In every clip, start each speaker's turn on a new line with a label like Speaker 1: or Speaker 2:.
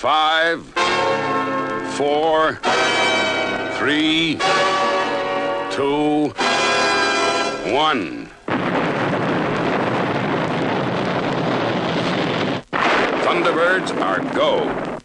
Speaker 1: 5, 4, 3, 2, 1. Thunderbirds are go.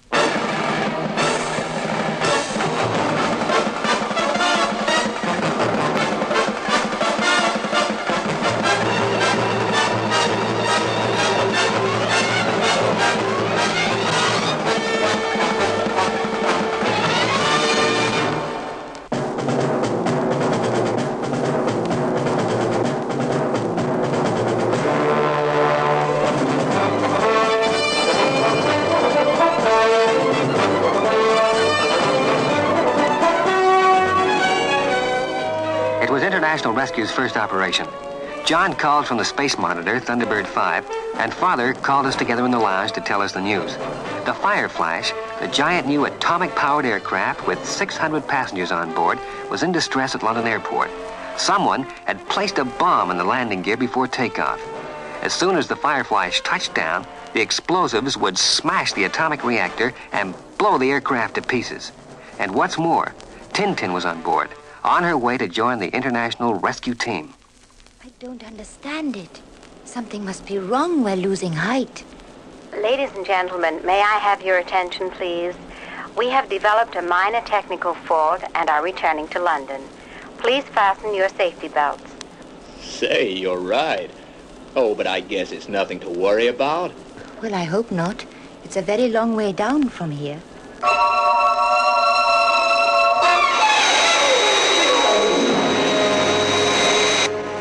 Speaker 2: It was International Rescue's first operation. John called from the space monitor, Thunderbird 5, and Father called us together in the lounge to tell us the news. The Fire Flash, the giant new atomic-powered aircraft with 600 passengers on board, was in distress at London Airport. Someone had placed a bomb in the landing gear before takeoff. As soon as the Fire Flash touched down, the explosives would smash the atomic reactor and blow the aircraft to pieces. And what's more, Tintin was on board, on her way to join the International Rescue Team.
Speaker 3: I don't understand it. Something must be wrong. We're losing height.
Speaker 4: Ladies and gentlemen, may I have your attention, please? We have developed a minor technical fault and are returning to London. Please fasten your safety belts.
Speaker 5: Say, you're right. Oh, but I guess it's nothing to worry about.
Speaker 3: Well, I hope not. It's a very long way down from here.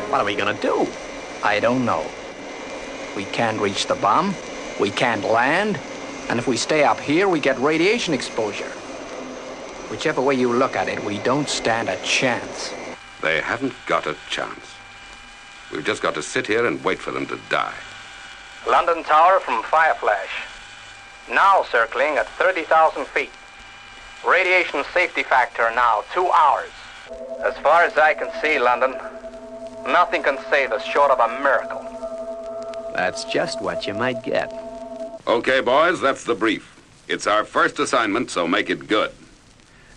Speaker 6: What are we gonna do? I don't know. We can't reach the bomb, we can't land, and if we stay up here, we get radiation exposure. Whichever way you look at it, we don't stand a chance.
Speaker 1: They haven't got a chance. We've just got to sit here and wait for them to die.
Speaker 6: London Tower from Fireflash. Now circling at 30,000 feet. Radiation safety factor now 2 hours. As far as I can see, London, nothing can save us short of a miracle.
Speaker 7: That's just what you might get.
Speaker 1: Okay, boys, that's the brief. It's our first assignment, so make it good.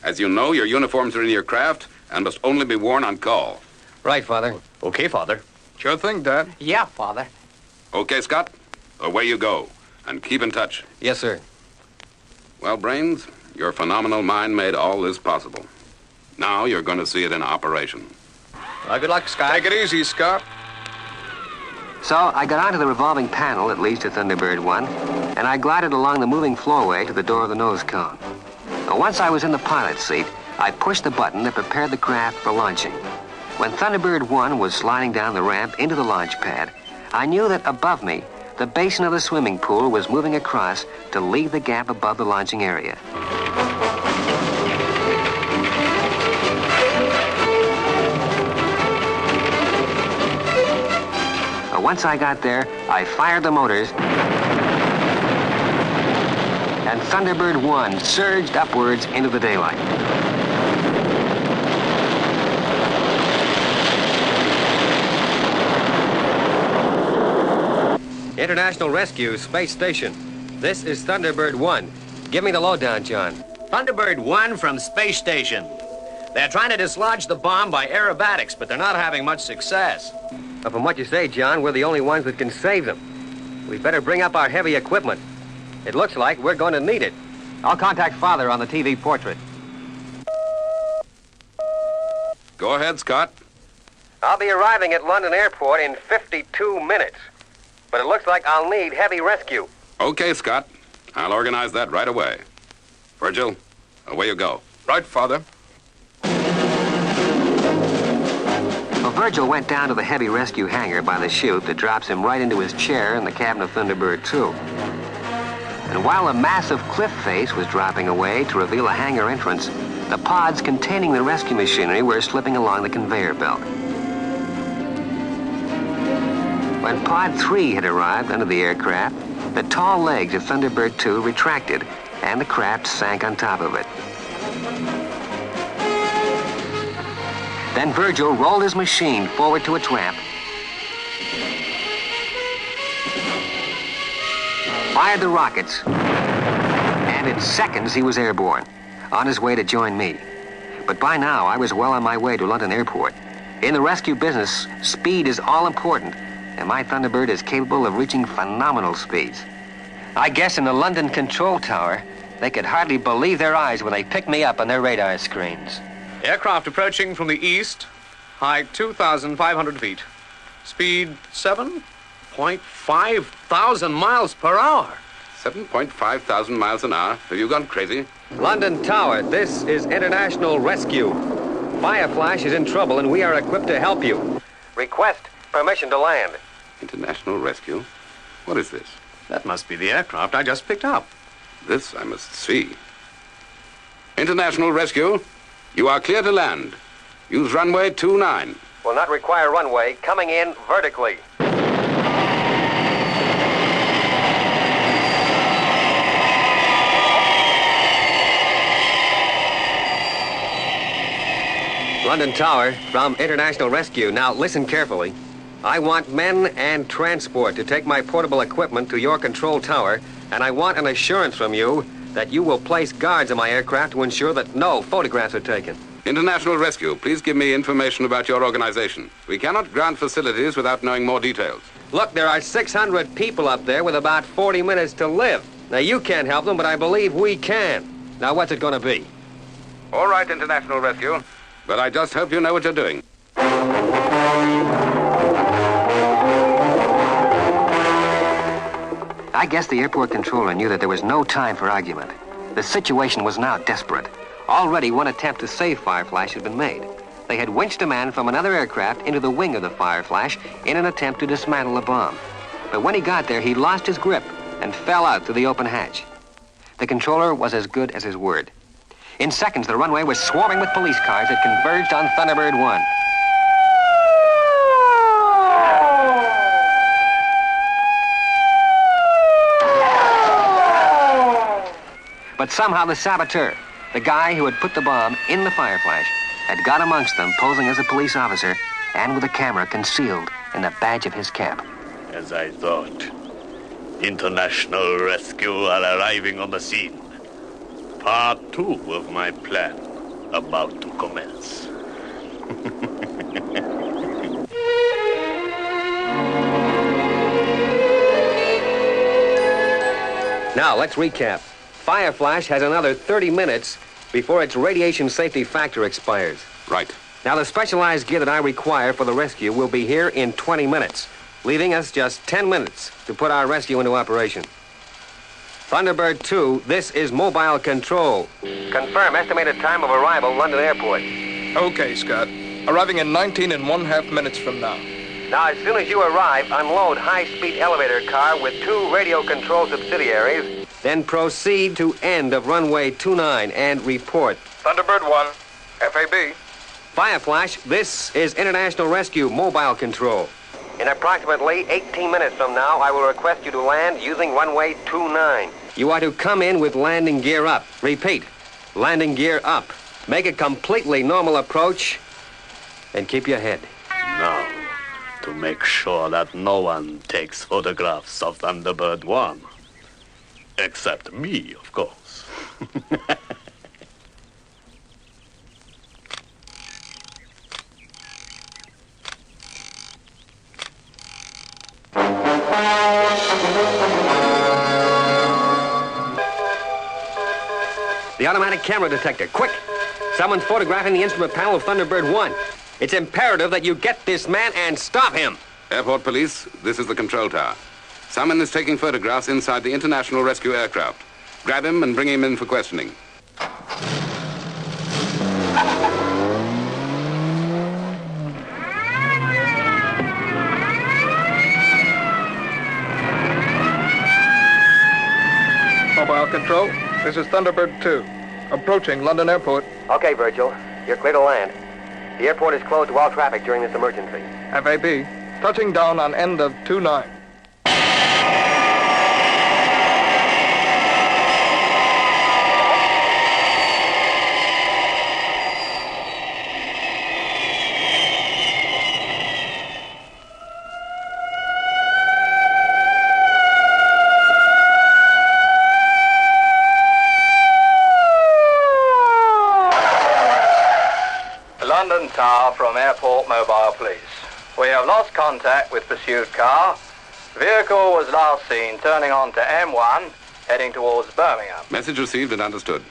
Speaker 1: As you know, your uniforms are in your craft and must only be worn on call.
Speaker 2: Right, Father.
Speaker 7: Okay, Father.
Speaker 8: Sure thing, Dad.
Speaker 6: Yeah, Father.
Speaker 1: Okay, Scott? Away you go. And keep in touch.
Speaker 2: Yes, sir.
Speaker 1: Well, Brains, your phenomenal mind made all this possible. Now you're going to see it in operation.
Speaker 7: Well, good luck, Scott.
Speaker 8: Take it easy, Scott.
Speaker 2: So I got onto the revolving panel, at least at Thunderbird 1, and I glided along the moving flowway to the door of the nose cone. Once I was in the pilot's seat, I pushed the button that prepared the craft for launching. When Thunderbird 1 was sliding down the ramp into the launch pad, I knew that above me, the basin of the swimming pool was moving across to leave the gap above the launching area. Once I got there, I fired the motors, and Thunderbird 1 surged upwards into the daylight. International Rescue Space Station. This is Thunderbird 1. Give me the lowdown, John.
Speaker 7: Thunderbird 1 from Space Station. They're trying to dislodge the bomb by aerobatics, but they're not having much success.
Speaker 2: But from what you say, John, we're the only ones that can save them. We better bring up our heavy equipment. It looks like we're going to need it. I'll contact Father on the TV portrait.
Speaker 1: Go ahead, Scott.
Speaker 2: I'll be arriving at London Airport in 52 minutes. But it looks like I'll need heavy rescue.
Speaker 1: Okay, Scott. I'll organize that right away. Virgil, away you go.
Speaker 8: Right, Father.
Speaker 2: Well, Virgil went down to the heavy rescue hangar by the chute that drops him right into his chair in the cabin of Thunderbird 2. And while a massive cliff face was dropping away to reveal a hangar entrance, the pods containing the rescue machinery were slipping along the conveyor belt. When Pod 3 had arrived under the aircraft, the tall legs of Thunderbird 2 retracted, and the craft sank on top of it. Then Virgil rolled his machine forward to its ramp, fired the rockets, and Within seconds, he was airborne, on his way to join me. But by now, I was well on my way to London Airport. In the rescue business, speed is all important, and my Thunderbird is capable of reaching phenomenal speeds. I guess in the London control tower, they could hardly believe their eyes when they picked me up on their radar screens.
Speaker 7: Aircraft approaching from the east, height 2,500 feet. Speed 7.5 thousand miles per hour.
Speaker 1: 7.5 thousand miles an hour. Have you gone crazy?
Speaker 7: London Tower, this is international rescue. Fireflash is in trouble and we are equipped to help you. Request permission to land.
Speaker 1: International rescue? What is this?
Speaker 7: That must be the aircraft I just picked up.
Speaker 1: This I must see. International rescue, you are clear to land. Use runway 29.
Speaker 7: Will not require runway, coming in vertically. London Tower, from International Rescue. Now, listen carefully. I want men and transport to take my portable equipment to your control tower, and I want an assurance from you that you will place guards in my aircraft to ensure that no photographs are taken.
Speaker 1: International rescue, please give me information about your organization. We cannot grant facilities without knowing more details.
Speaker 7: Look, there are 600 people up there with about 40 minutes to live. Now, you can't help them, but I believe we can. Now, what's it going to be?
Speaker 1: All right, International rescue. But I just hope you know what you're doing.
Speaker 2: I guess the airport controller knew that there was no time for argument. The situation was now desperate. Already one attempt to save Fireflash had been made. They had winched a man from another aircraft into the wing of the Fireflash in an attempt to dismantle the bomb. But when he got there, he lost his grip and fell out through the open hatch. The controller was as good as his word. In seconds, the runway was swarming with police cars that converged on Thunderbird 1. But somehow the saboteur, the guy who had put the bomb in the Fireflash, had got amongst them, posing as a police officer and with a camera concealed in the badge of his cap.
Speaker 9: As I thought, International Rescue are arriving on the scene. Part 2 of my plan about to commence.
Speaker 7: Now, let's recap. Fireflash has another 30 minutes before its radiation safety factor expires.
Speaker 1: Right.
Speaker 7: Now, the specialized gear that I require for the rescue will be here in 20 minutes, leaving us just 10 minutes to put our rescue into operation. Thunderbird 2, this is mobile control. Confirm estimated time of arrival, London Airport.
Speaker 8: Okay, Scott. Arriving in 19½ minutes from now.
Speaker 7: Now, as soon as you arrive, unload high-speed elevator car with 2 radio control subsidiaries. Then proceed to end of runway 29 and report.
Speaker 8: Thunderbird 1, FAB.
Speaker 7: Fireflash, this is International Rescue Mobile Control. In approximately 18 minutes from now, I will request you to land using runway 29. You are to come in with landing gear up. Repeat, landing gear up. Make a completely normal approach and keep your head.
Speaker 9: Now, to make sure that no one takes photographs of Thunderbird 1. Except me, of course.
Speaker 7: The automatic camera detector, quick! Someone's photographing the instrument panel of Thunderbird 1. It's imperative that you get this man and stop him.
Speaker 1: Airport police, this is the control tower. Someone is taking photographs inside the International Rescue aircraft. Grab him and bring him in for questioning.
Speaker 8: Mobile control, this is Thunderbird 2. Approaching London Airport.
Speaker 7: Okay, Virgil. You're clear to land. The airport is closed to all traffic during this emergency.
Speaker 8: FAB, touching down on end of 29.
Speaker 6: London Tower from Airport Mobile Police. We have lost contact with pursuit car. Vehicle was last seen turning onto M1, heading towards Birmingham.
Speaker 1: Message received and understood.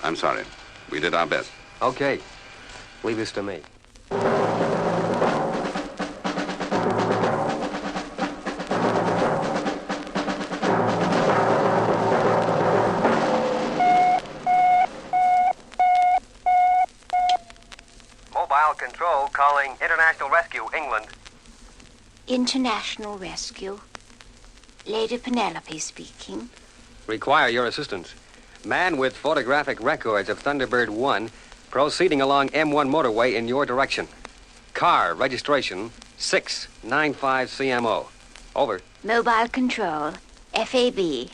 Speaker 1: I'm sorry. We did our best.
Speaker 7: Okay. Leave this to me. Mobile Control calling International Rescue, England.
Speaker 3: International Rescue. Lady Penelope speaking.
Speaker 7: Require your assistance. Man with photographic records of Thunderbird 1 proceeding along M1 motorway in your direction. Car registration 695 CMO. Over.
Speaker 3: Mobile Control. FAB.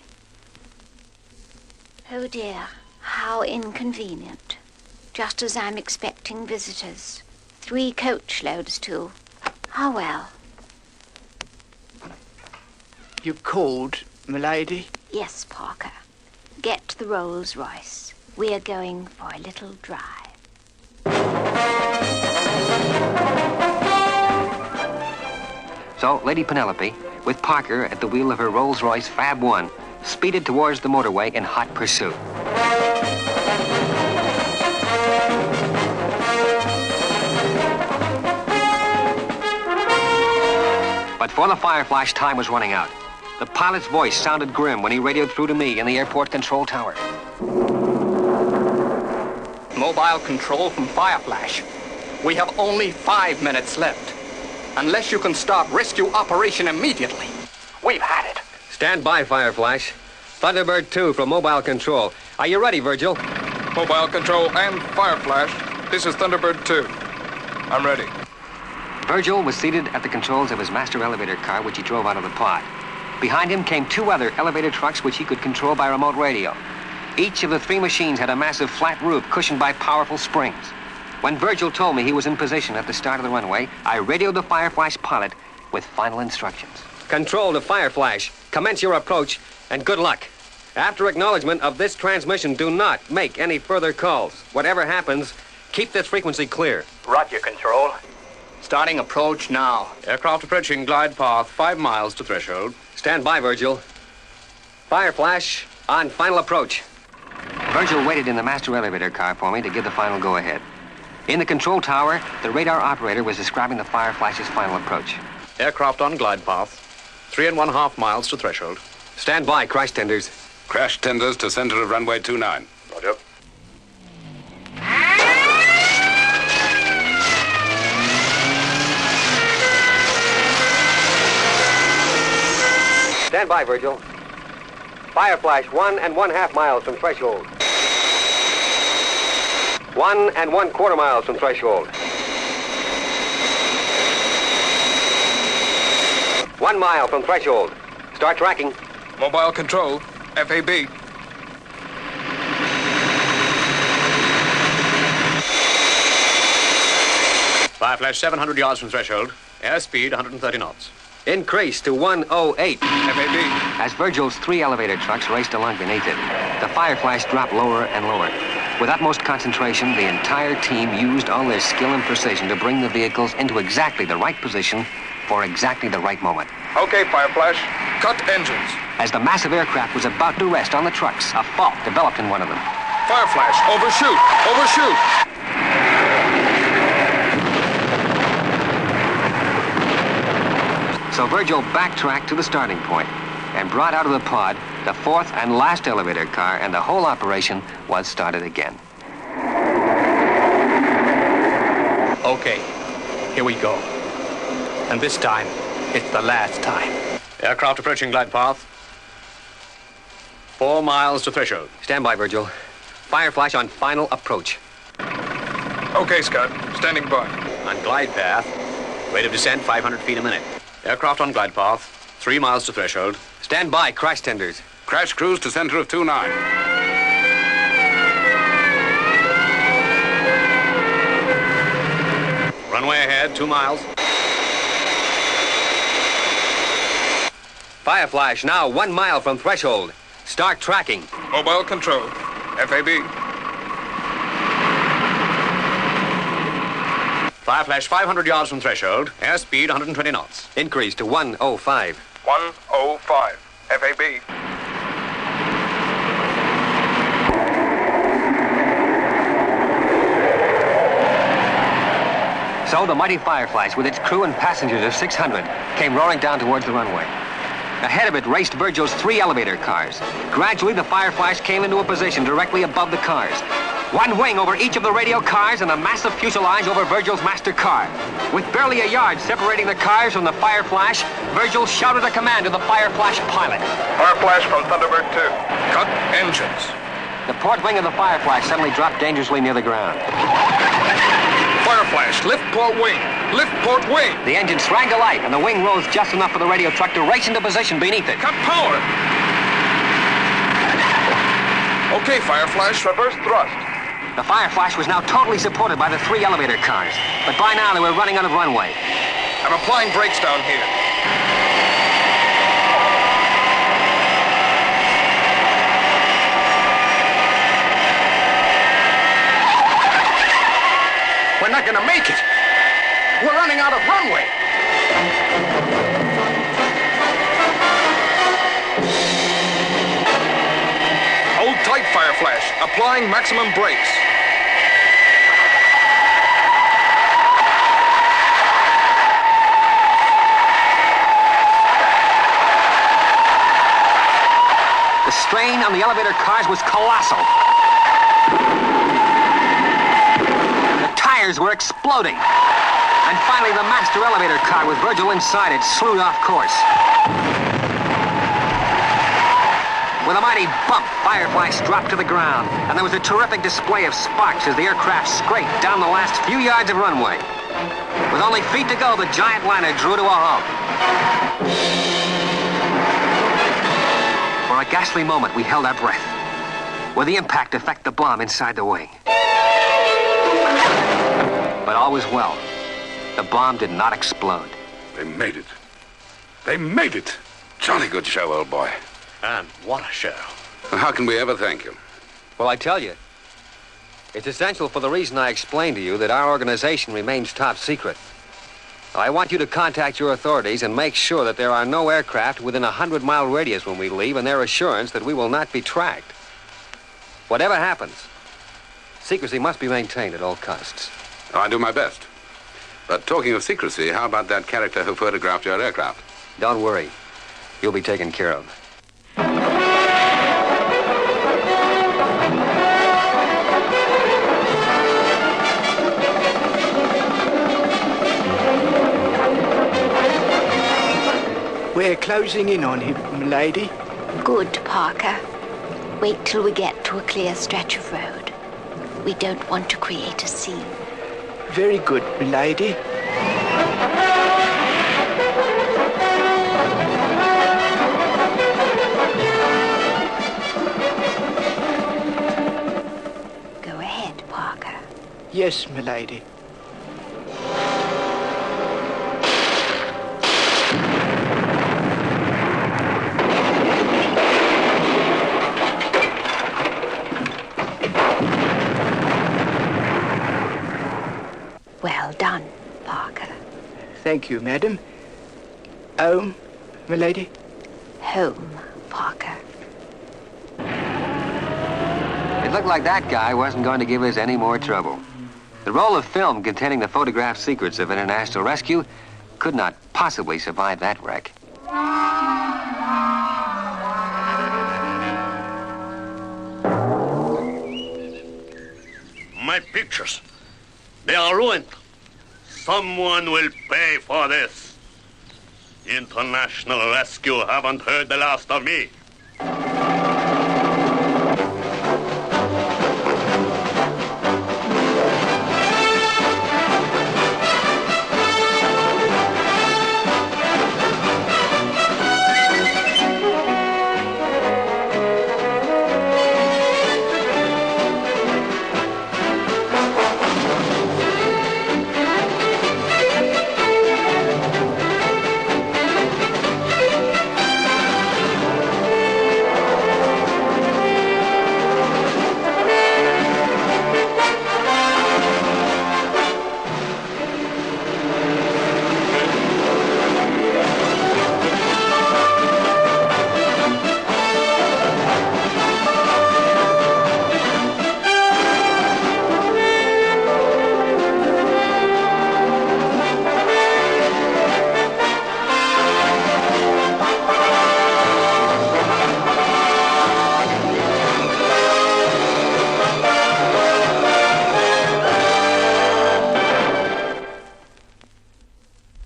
Speaker 3: Oh dear, how inconvenient. Just as I'm expecting visitors. 3 coach loads too. How well.
Speaker 10: You called, milady?
Speaker 3: Yes, Parker. Get the Rolls Royce. We're going for a little drive.
Speaker 2: So, Lady Penelope, with Parker at the wheel of her Rolls Royce Fab 1, speeded towards the motorway in hot pursuit. But for the fire flash, time was running out. The pilot's voice sounded grim when he radioed through to me in the airport control tower.
Speaker 10: Mobile Control from Fireflash. We have only 5 minutes left. Unless you can start rescue operation immediately. We've had it.
Speaker 7: Stand by, Fireflash. Thunderbird 2 from Mobile Control. Are you ready, Virgil?
Speaker 8: Mobile Control and Fireflash. This is Thunderbird 2. I'm ready.
Speaker 2: Virgil was seated at the controls of his master elevator car, which he drove out of the pod. Behind him came 2 other elevator trucks, which he could control by remote radio. Each of the 3 machines had a massive flat roof cushioned by powerful springs. When Virgil told me he was in position at the start of the runway, I radioed the Fireflash pilot with final instructions.
Speaker 7: Control to Fireflash. Commence your approach, and good luck. After acknowledgement of this transmission, do not make any further calls. Whatever happens, keep this frequency clear.
Speaker 6: Roger, Control.
Speaker 10: Starting approach now.
Speaker 11: Aircraft approaching glide path 5 miles to threshold.
Speaker 7: Stand by, Virgil. Fireflash, on final approach.
Speaker 2: Virgil waited in the master elevator car for me to give the final go-ahead. In the control tower, the radar operator was describing the Fireflash's final approach.
Speaker 11: Aircraft on glide path 3.5 miles to threshold.
Speaker 7: Stand by, crash tenders.
Speaker 1: Crash tenders to center of runway 29.
Speaker 11: Roger.
Speaker 7: Stand by, Virgil. Fireflash 1.5 miles from threshold. 1.25 miles from threshold. 1 mile from threshold. Start tracking.
Speaker 8: Mobile Control, FAB.
Speaker 11: Fireflash 700 yards from threshold. Airspeed 130 knots.
Speaker 7: Increase to 108.
Speaker 8: FAB.
Speaker 2: As Virgil's 3 elevator trucks raced along beneath it, the Fireflash dropped lower and lower. With utmost concentration, the entire team used all their skill and precision to bring the vehicles into exactly the right position for exactly the right moment.
Speaker 8: Okay, Fireflash. Cut engines.
Speaker 2: As the massive aircraft was about to rest on the trucks, a fault developed in one of them.
Speaker 8: Fireflash, overshoot! Overshoot!
Speaker 2: So Virgil backtracked to the starting point and brought out of the pod the 4th and last elevator car, and the whole operation was started again.
Speaker 10: Okay, here we go. And this time, it's the last time.
Speaker 11: Aircraft approaching glide path 4 miles to threshold.
Speaker 7: Stand by, Virgil. Fireflash on final approach.
Speaker 8: Okay, Scott. Standing by.
Speaker 11: On glide path, rate of descent 500 feet a minute. Aircraft on glide path 3 miles to threshold.
Speaker 7: Stand by, crash tenders.
Speaker 1: Crash cruise to center of 29.
Speaker 11: Runway ahead 2 miles.
Speaker 7: Fireflash now 1 mile from threshold. Start tracking.
Speaker 8: Mobile Control, FAB.
Speaker 11: Fireflash 500 yards from threshold. Airspeed 120 knots.
Speaker 2: Increase to 105.
Speaker 8: 105. FAB.
Speaker 2: So the mighty Fireflash, with its crew and passengers of 600, came roaring down towards the runway. Ahead of it raced Virgil's 3 elevator cars. Gradually, the Fireflash came into a position directly above the cars. One wing over each of the radio cars and a massive fuselage over Virgil's master car. With barely a yard separating the cars from the Fireflash, Virgil shouted a command to the Fireflash pilot.
Speaker 8: Fireflash from Thunderbird 2. Cut engines.
Speaker 2: The port wing of the Fireflash suddenly dropped dangerously near the ground.
Speaker 8: Fireflash, lift port wing. Lift port wing.
Speaker 2: The engine sprang to life, and the wing rose just enough for the radio truck to race into position beneath it.
Speaker 8: Cut power. Okay, Fireflash, reverse thrust.
Speaker 2: The Fireflash was now totally supported by the 3 elevator cars, but by now they were running out of runway.
Speaker 8: I'm applying brakes down here.
Speaker 10: We're not gonna make it. We're running out of runway.
Speaker 8: Hold tight, Fireflash. Applying maximum brakes.
Speaker 2: The strain on the elevator cars was colossal. The tires were exploding. And finally, the master elevator car with Virgil inside it slewed off course. With a mighty bump, Fireflash dropped to the ground, and there was a terrific display of sparks as the aircraft scraped down the last few yards of runway. With only feet to go, the giant liner drew to a halt. For a ghastly moment, we held our breath. Would the impact affect the bomb inside the wing? But all was well. The bomb did not explode.
Speaker 1: They made it. They made it. Jolly good show, old boy.
Speaker 9: And what a show.
Speaker 1: And how can we ever thank you?
Speaker 2: Well, I tell you, it's essential for the reason I explained to you that our organization remains top secret. I want you to contact your authorities and make sure that there are no aircraft within a 100-mile radius when we leave, and their assurance that we will not be tracked. Whatever happens, secrecy must be maintained at all costs.
Speaker 1: I'll do my best. But talking of secrecy, how about that character who photographed your aircraft?
Speaker 2: Don't worry. You'll be taken care of.
Speaker 12: We're closing in on him, milady.
Speaker 3: Good, Parker. Wait till we get to a clear stretch of road. We don't want to create a scene.
Speaker 12: Very good, milady.
Speaker 3: Go ahead, Parker.
Speaker 12: Yes, milady.
Speaker 3: Well done, Parker.
Speaker 12: Thank you, madam. Home, milady?
Speaker 3: Home, Parker.
Speaker 2: It looked like that guy wasn't going to give us any more trouble. The roll of film containing the photographed secrets of international rescue could not possibly survive that wreck.
Speaker 9: My pictures. They are ruined. Someone will pay for this. International Rescue haven't heard the last of me.